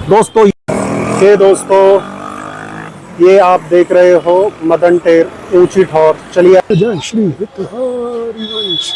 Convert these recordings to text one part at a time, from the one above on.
दोस्तों ये आप देख रहे हो मदन टेर ऊंची ठौर। चलिए जय श्री हरिवंश।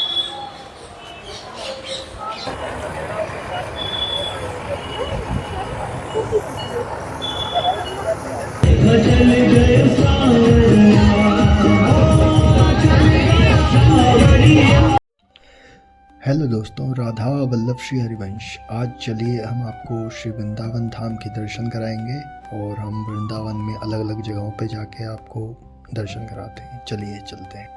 हेलो दोस्तों, राधा वल्लभ श्री हरिवंश। आज चलिए हम आपको श्री वृंदावन धाम के दर्शन कराएंगे और हम वृंदावन में अलग अलग जगहों पे जाके आपको दर्शन कराते हैं। चलिए चलते हैं।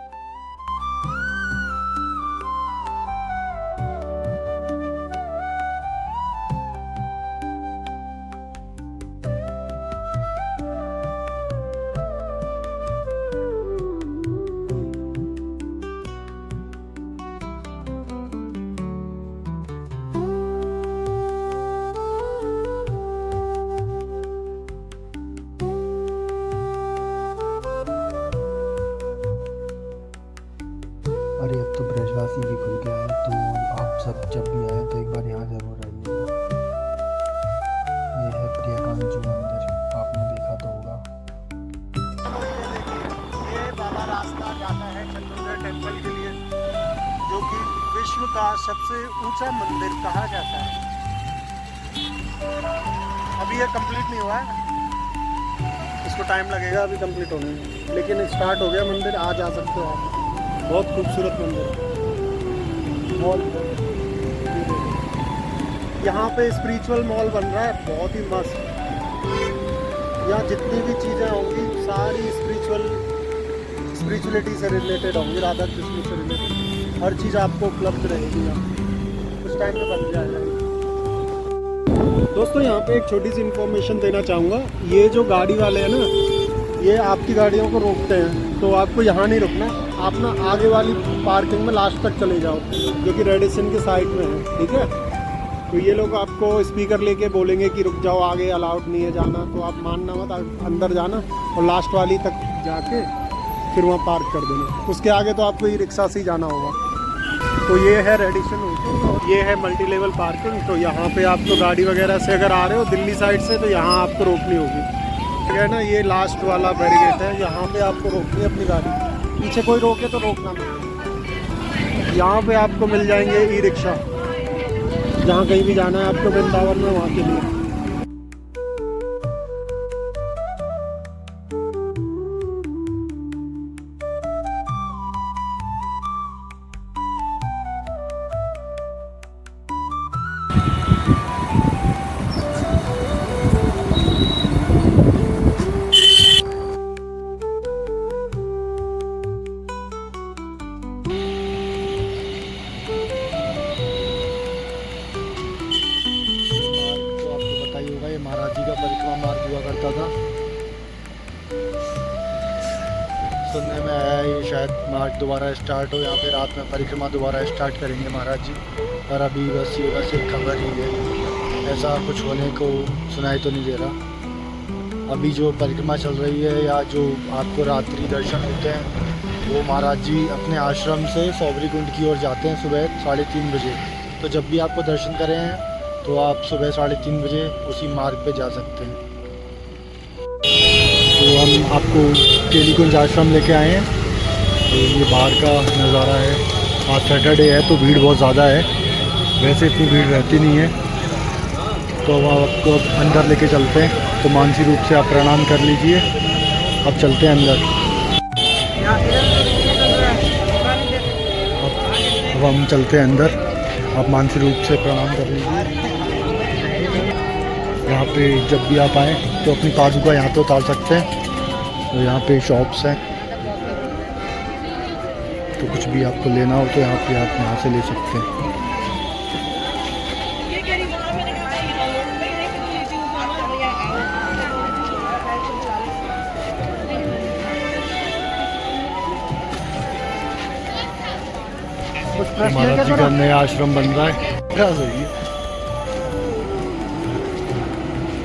अरे अब तो ब्रजवासी भी खुल गया है, तो आप सब जब भी आए तो एक बार यहाँ जरूर आइएगा। ये है प्रियकांत जी मंदिर, आपने देखा तो होगा। ये वाला रास्ता जाता है चंद्रगढ़ टेम्पल के लिए, जो कि विश्व का सबसे ऊंचा मंदिर कहा जाता है। अभी ये कंप्लीट नहीं हुआ है, इसको टाइम लगेगा अभी कंप्लीट होने में, लेकिन स्टार्ट हो गया मंदिर। आ जा सकते हो आप। बहुत खूबसूरत मंदिर है। मॉल यहाँ पे स्पिरिचुअल मॉल बन रहा है, बहुत ही मस्त। यहाँ जितनी भी चीज़ें होंगी सारी स्पिरिचुअलिटी से रिलेटेड होंगी, राधा कृष्ण से रिलेटेड हर चीज़ आपको उपलब्ध रहेगी। यहाँ कुछ टाइम में बन जाएगा। दोस्तों यहाँ पे एक छोटी सी इन्फॉर्मेशन देना चाहूँगा। ये जो गाड़ी वाले हैं ना, ये आपकी गाड़ियों को रोकते हैं, तो आपको यहाँ नहीं रुकना। आप ना आगे वाली पार्किंग में लास्ट तक चले जाओ, जो कि रेडिसन के साइड में है, ठीक है। तो ये लोग आपको स्पीकर लेके बोलेंगे कि रुक जाओ, आगे अलाउड नहीं है जाना, तो आप मानना मत, अंदर जाना और लास्ट वाली तक जाके फिर वहाँ पार्क कर देना। उसके आगे तो आपको ई रिक्शा से ही जाना होगा। तो ये है रेडिसन, ये है मल्टी लेवल पार्किंग। तो यहाँ पे आपको गाड़ी वगैरह से अगर आ रहे हो दिल्ली साइड से, तो यहाँ आपको रोकनी होगी, है ना। ये लास्ट वाला बैरिकेड है, यहाँ पे आपको रोकनी है अपनी गाड़ी। पीछे कोई रोके तो रोकना नहीं। यहाँ पे आपको मिल जाएंगे ई रिक्शा, जहाँ कहीं भी जाना है आपको वृंदावन में, वहाँ के लिए। महाराज जी का परिक्रमा मार्ग हुआ करता था। सुनने में आया ये शायद मार्ग दोबारा स्टार्ट हो, यहाँ पे रात में परिक्रमा दोबारा स्टार्ट करेंगे महाराज जी। पर अभी बस ये एक खबर ही है, ऐसा कुछ होने को सुनाई तो नहीं दे रहा। अभी जो परिक्रमा चल रही है या जो आपको रात्रि दर्शन होते हैं, वो महाराज जी अपने आश्रम से सौबरी कुंड की ओर जाते हैं सुबह 3:30 बजे। तो जब भी आपको दर्शन करें हैं तो आप सुबह 3:30 बजे उसी मार्ग पे जा सकते हैं। तो हम आपको केलीकुंज आश्रम लेके आए हैं। तो ये बाहर का नज़ारा है। आज सैटरडे है तो भीड़ बहुत ज़्यादा है, वैसे इतनी भीड़ रहती नहीं है। तो अब आपको अंदर लेके चलते हैं। तो मानसिक रूप से आप प्रणाम कर लीजिए। अब चलते हैं अंदर। अब हम चलते हैं अंदर। आप मानसिक रूप से प्रणाम कर लीजिए। यहाँ पे जब भी आप आएँ तो अपनी पादुका यहाँ पे उतार सकते हैं। तो यहाँ पे शॉप्स हैं, तो कुछ भी आपको लेना हो तो यहाँ पे आप यहाँ से ले सकते हैं। महाराज जी का नया आश्रम बन रहा है।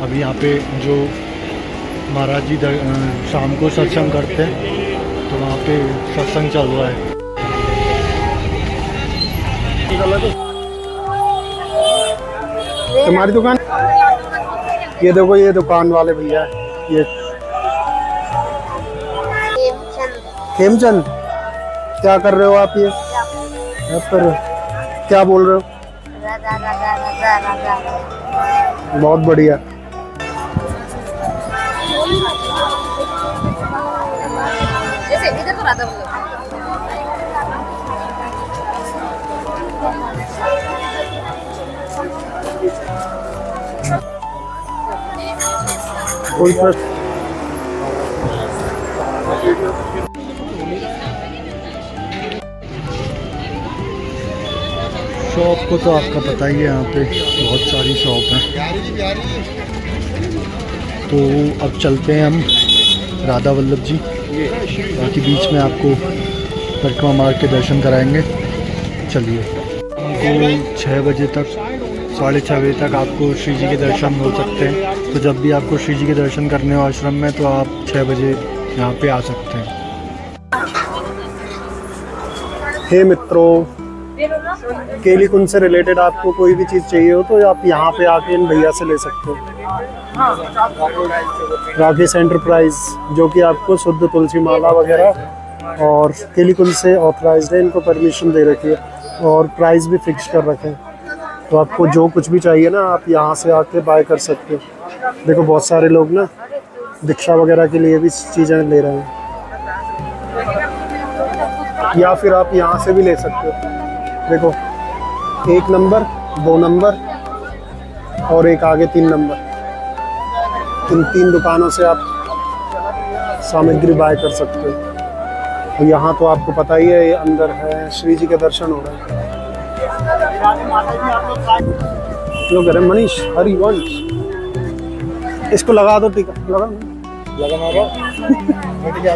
अभी यहाँ पे जो महाराज जी शाम को सत्संग करते हैं, तो वहाँ पे सत्संग चल रहा है। तुम्हारी दुकान? ये देखो, ये दुकान वाले भैया, ये खेमचंद, क्या कर रहे हो आप? ये कर क्या बोल रहे हो? बहुत बढ़िया। इधर तो राधा बोलो। कोई प्रश्न? शॉप को तो आपका पता ही है, यहाँ पे बहुत सारी शॉप हैं। तो अब चलते हैं हम राधा वल्लभ जी, बाकी बीच में आपको परिक्रमा मार्ग के दर्शन कराएंगे। चलिए, हमको 6 बजे तक, 6:30 बजे तक आपको श्री जी के दर्शन हो सकते हैं। तो जब भी आपको श्री जी के दर्शन करने हो आश्रम में, तो आप 6 बजे यहाँ पे आ सकते हैं। हे मित्रों, केली कुंज से रिलेटेड आपको कोई भी चीज़ चाहिए हो तो आप यहाँ पे आके इन भैया से ले सकते हो। राकेश एंटरप्राइज, जो कि आपको शुद्ध तुलसी माला वगैरह और केली कुंज से ऑथराइज्ड है, इनको परमिशन दे रखी है और प्राइस भी फिक्स कर रखे हैं। तो आपको जो कुछ भी चाहिए ना, आप यहाँ से आके बाय कर सकते हो। देखो, बहुत सारे लोग ना दीक्षा वगैरह के लिए भी चीज़ें ले रहे हैं, या फिर आप यहाँ से भी ले सकते हो। देखो, 1 नंबर, 2 नंबर और एक आगे 3 नंबर, इन 3 दुकानों से आप सामग्री बाय कर सकते हो। तो यहाँ तो आपको पता ही है, ये अंदर है, श्री जी के दर्शन हो रहे हैं। क्यों करें मनीष, हरिवंश, इसको लगा दो, टीका लगा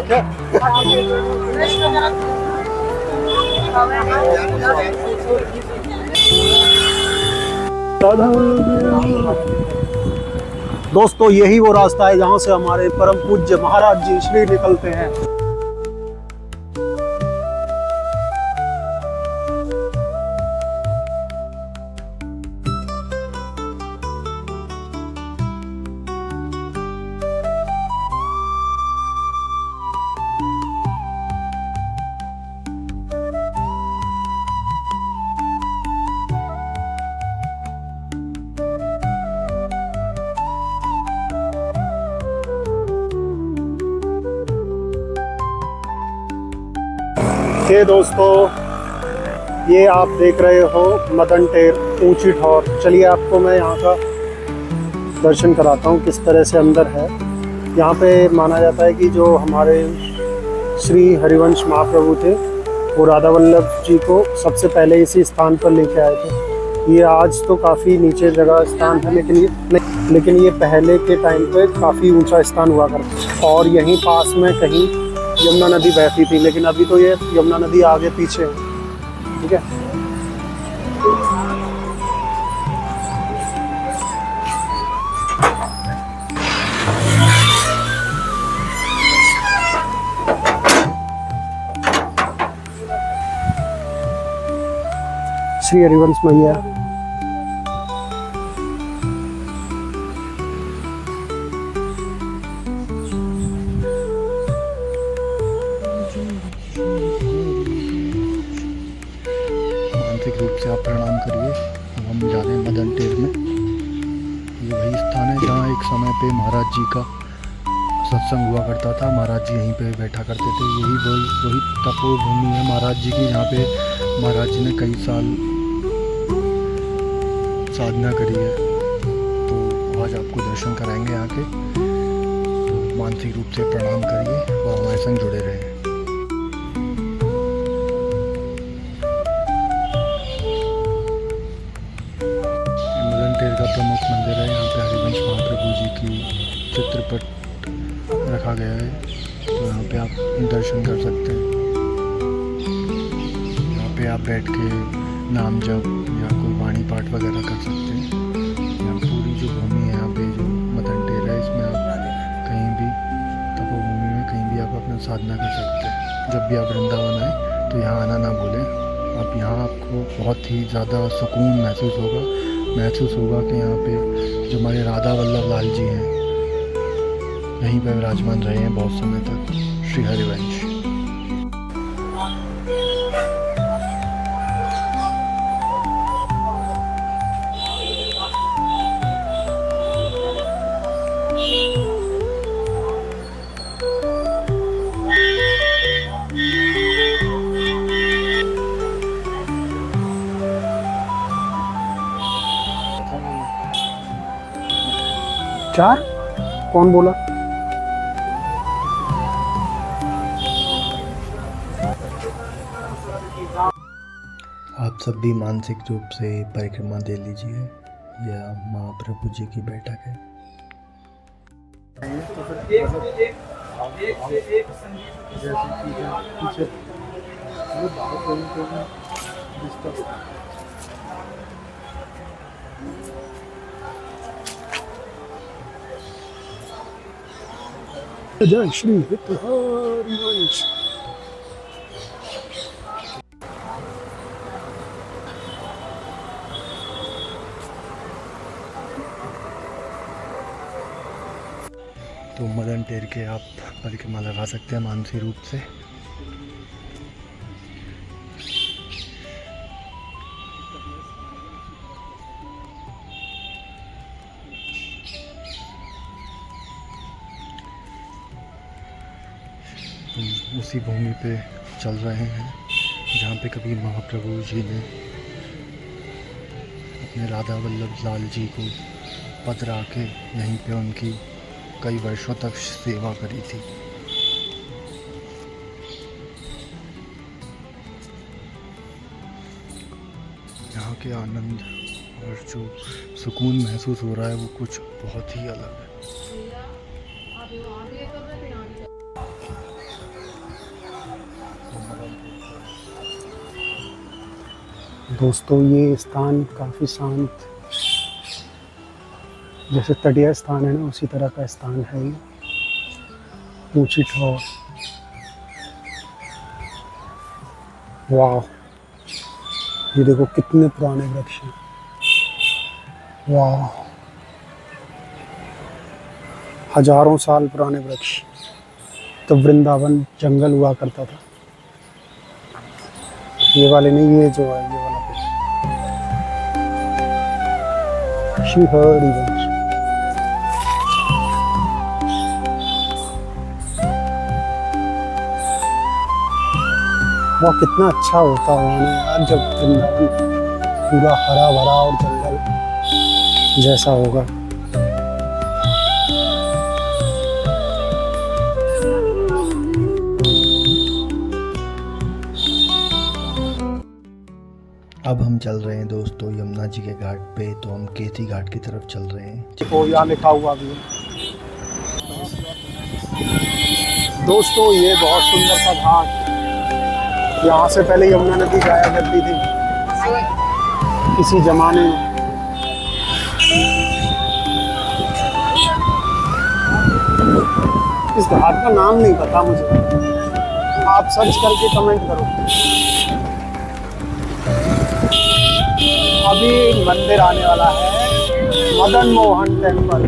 क्या? दोस्तों, यही वो रास्ता है जहाँ से हमारे परम पूज्य महाराज जी श्री निकलते हैं। हे दोस्तों, ये आप देख रहे हो मदन टेर, ऊंची ठौर। चलिए, आपको मैं यहाँ का दर्शन कराता हूँ किस तरह से अंदर है। यहाँ पे माना जाता है कि जो हमारे श्री हरिवंश महाप्रभु थे, वो राधा वल्लभ जी को सबसे पहले इसी स्थान पर लेके आए थे। ये आज तो काफ़ी नीचे जगह स्थान है, लेकिन ये पहले के टाइम पे काफ़ी ऊंचा स्थान हुआ करता। और यहीं पास में कहीं यमुना नदी बहती थी, लेकिन अभी तो ये यमुना नदी आगे पीछे है। ठीक है, श्री हरिवंश मैया। मानसिक रूप से आप प्रणाम करिए। अब हम जा रहे हैं मदन टेर में। ये वही स्थान है जहाँ एक समय पे महाराज जी का सत्संग हुआ करता था। महाराज जी यहीं पे बैठा करते थे। वही तपोभूमि है महाराज जी की, जहाँ पे महाराज जी ने कई साल साधना करी है। तो आज आपको दर्शन कराएंगे यहाँ के। तो मानसिक रूप से प्रणाम करिए और हमारे संग जुड़े रहें। मदन टेर का प्रमुख मंदिर है। यहाँ पे हरिवंश महाप्रभु जी की चित्रपट रखा गया है, तो यहाँ पे आप दर्शन कर सकते हैं। यहाँ पे आप बैठ के नाम जप या कोई वाणी पाठ वगैरह कर सकते हैं। यहाँ पूरी जो भूमि है, यहाँ पे जो मदन टेर है, इसमें आप कहीं भी तपोभूमि में कहीं भी आप अपना साधना कर सकते हैं। जब भी आप वृंदावन आए तो यहाँ आना ना भूलें। आप यहाँ आपको बहुत ही ज़्यादा सुकून महसूस होगा। महसूस होगा कि यहाँ पे जो हमारे राधा वल्लभ लाल जी हैं यहीं पर विराजमान रहे हैं बहुत समय तक, श्री हरिवंश। चार कौन बोला? आप सब भी मानसिक रूप से परिक्रमा दे लीजिए। यह महाप्रभु जी की बैठक है। जय श्री हरिवंश। तो मदन टेर के आप परिक्रमा लगा सकते हैं मानसिक रूप से। हम उसी भूमि पे चल रहे हैं जहाँ पे कभी महाप्रभु जी ने अपने राधा वल्लभ लाल जी को पधरा के यहीं पे उनकी कई वर्षों तक सेवा करी थी। यहाँ के आनंद और जो सुकून महसूस हो रहा है वो कुछ बहुत ही अलग है। दोस्तों ये स्थान काफ़ी शांत, जैसे तटीय स्थान है ना उसी तरह का स्थान है ये। ऊंची ठोर, वाह, ये देखो कितने पुराने वृक्ष हैं, वाह, हजारों साल पुराने वृक्ष। तो वृंदावन जंगल हुआ करता था। ये वाले नहीं, ये जो है ये वाला पेड़, श्री हरिवंश। वो कितना अच्छा होता होगा ना यार जब वृंदावन पूरा हरा भरा और जंगल जैसा होगा। अब हम चल रहे हैं दोस्तों यमुना जी के घाट पे, तो हम केसी घाट की तरफ चल रहे हैं। तो यहाँ लिखा हुआ भी है दोस्तों, ये बहुत सुंदर सा घाट। यहाँ से पहले यमुना नदी जाया करती थी किसी जमाने में। इस घाट का नाम नहीं पता मुझे, आप सर्च करके कमेंट करो। अभी मंदिर आने वाला है मदन मोहन टेम्पल।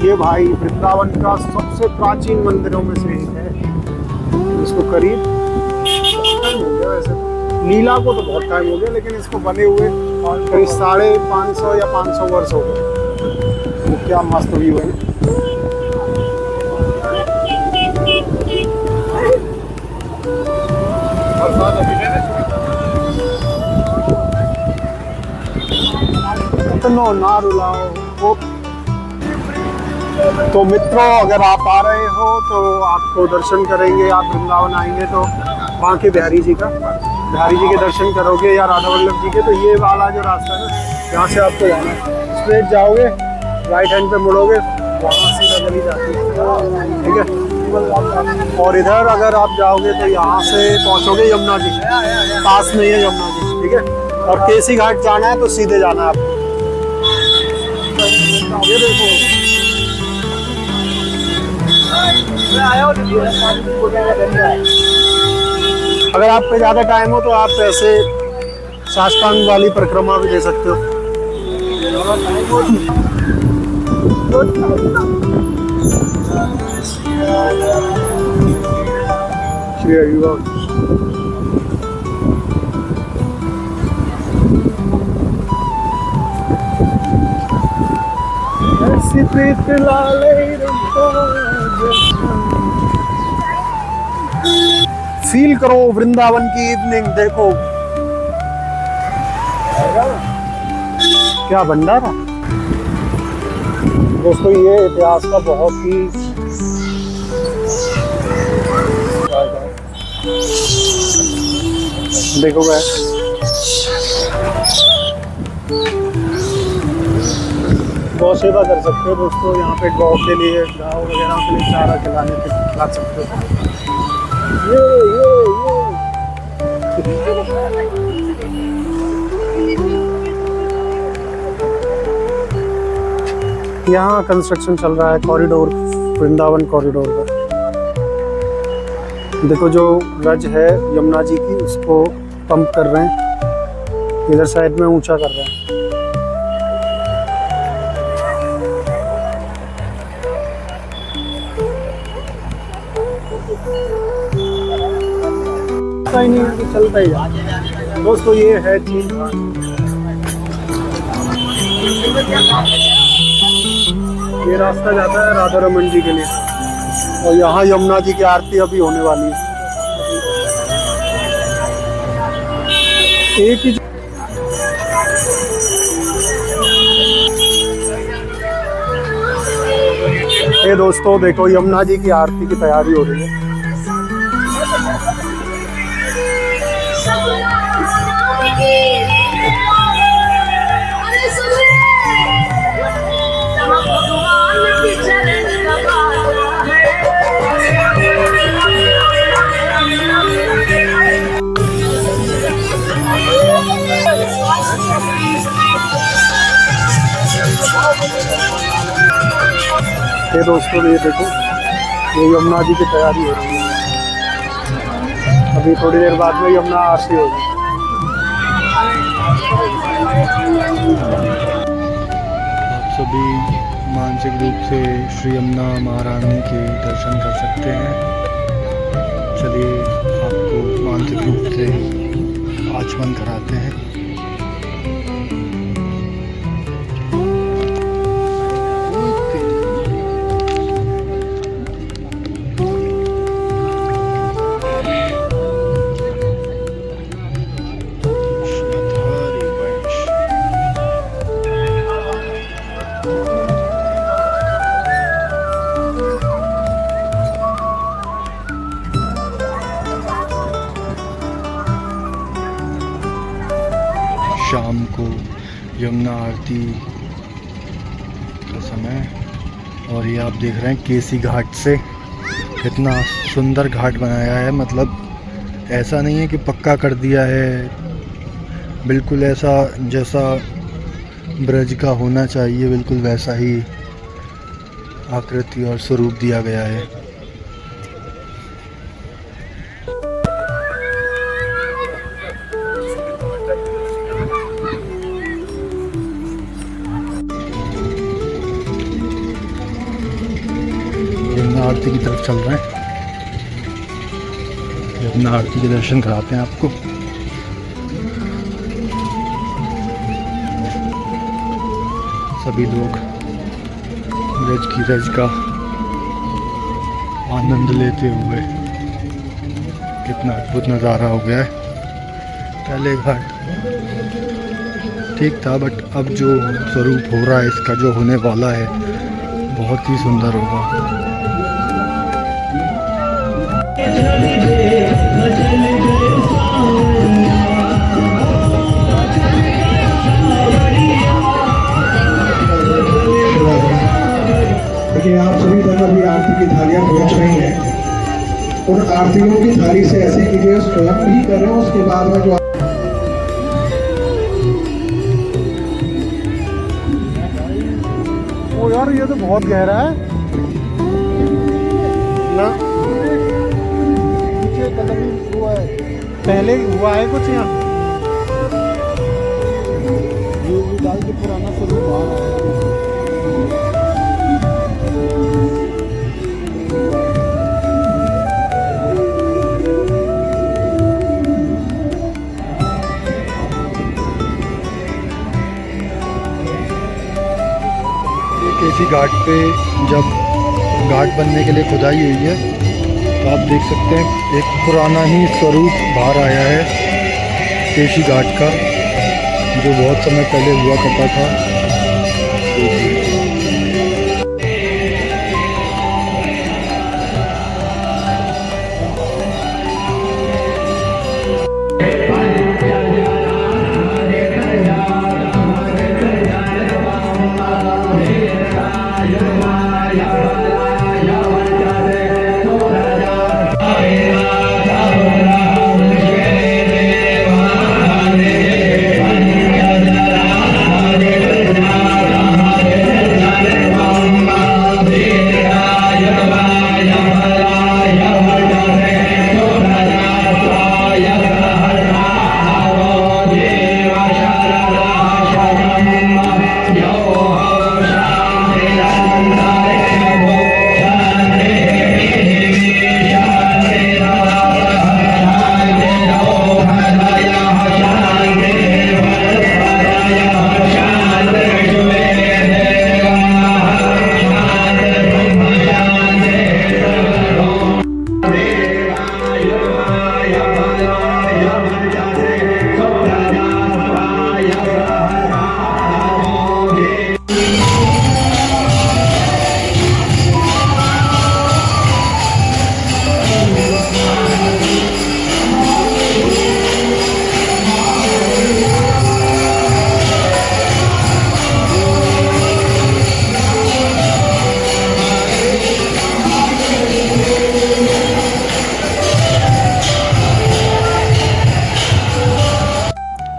ये भाई वृंदावन का सबसे प्राचीन मंदिरों में से एक है। इसको करीब टाइम हो गया, वैसे तो लीला को तो बहुत टाइम हो गया, लेकिन इसको बने हुए करीब 550 या 500 वर्ष हो गए। तो क्या मस्त व्यू है। इतना ना रुलाओ। तो मित्रों अगर आप आ रहे हो तो आपको दर्शन करेंगे, आप वृंदावन आएंगे तो वहाँ के बिहारी जी के दर्शन करोगे या राधा वल्लभ जी के। तो ये वाला जो रास्ता है ना, यहाँ से आपको जाना है, स्ट्रेट जाओगे, राइट हैंड पे मुड़ोगे, वहाँ सीधा गली जाती है, ठीक है। और इधर अगर आप जाओगे तो यहाँ से पहुँचोगे यमुना जी, पास में ही है यमुना जी, ठीक है। और केसी घाट जाना है तो सीधे जाना है आपको। ये देखो अगर आप पे ज़्यादा टाइम हो तो आप ऐसे साष्टांग वाली परिक्रमा भी दे सकते हो। श्री हरिवास। ऐसी प्रीत लाले फील करो वृंदावन की इवनिंग, देखो क्या भंडारा। दोस्तों ये इतिहास का बहुत ही देखो गाइस, गौ सेवा कर सकते हो दोस्तों, यहाँ पे गौ के लिए, गाँव वगैरह के लिए चारा खिलाने के खिला सकते हो। यहाँ कंस्ट्रक्शन चल रहा है कॉरिडोर, वृंदावन कॉरिडोर का। देखो जो रज है यमुना जी की, उसको पंप कर रहे हैं, इधर साइड में ऊंचा कर रहे हैं। पता ही नहीं है कि चलता ही जा। दोस्तों ये है चीज, ये रास्ता जाता है राधा रमन जी के लिए, और यहाँ यमुना जी की आरती अभी होने वाली है। एक ही ये दोस्तों देखो यमुना जी की आरती की तैयारी हो रही है। ये दोस्तों ये देखो, ये यमुना जी की तैयारी हो रही है। अभी थोड़ी देर बाद में यमुना आरती होगी। आप सभी मानसिक रूप से श्री यमुना महारानी के दर्शन कर सकते हैं। चलिए आपको मानसिक रूप से आचमन कराते हैं। शाम को यमुना आरती का समय, और ये आप देख रहे हैं केसी घाट से कितना सुंदर घाट बनाया है। मतलब ऐसा नहीं है कि पक्का कर दिया है, बिल्कुल ऐसा जैसा ब्रज का होना चाहिए बिल्कुल वैसा ही आकृति और स्वरूप दिया गया है। आरती की तरफ चल रहे हैं, यमुना आरती के दर्शन कराते हैं आपको। सभी लोग ब्रज की रज का आनंद लेते हुए, कितना अद्भुत नज़ारा हो गया है। पहले घाट ठीक था, बट अब जो स्वरूप हो रहा है इसका, जो होने वाला है, बहुत ही सुंदर होगा। देखिए आप सभी तक अभी आरती की थालियां पहुंच रही हैं। उन आरतियों की थाली से ऐसे कीजिए स्वयं भी करें, उसके बाद में जो ओ यार ये तो बहुत गहरा है ना, नीचे कदम ही हुआ है, पहले हुआ है कुछ यहाँ, ये डाल के पुराना स्वरूप इसी घाट पे जब घाट बनने के लिए खुदाई हुई है तो आप देख सकते हैं एक पुराना ही स्वरूप बाहर आया है केशी घाट का, जो बहुत समय पहले हुआ करता था।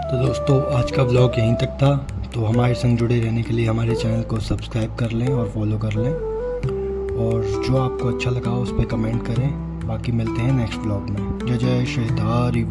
तो दोस्तों आज का व्लॉग यहीं तक था। तो हमारे संग जुड़े रहने के लिए हमारे चैनल को सब्सक्राइब कर लें और फॉलो कर लें, और जो आपको अच्छा लगा उस पर कमेंट करें। बाकी मिलते हैं नेक्स्ट व्लॉग में। जय जय श्री धारी।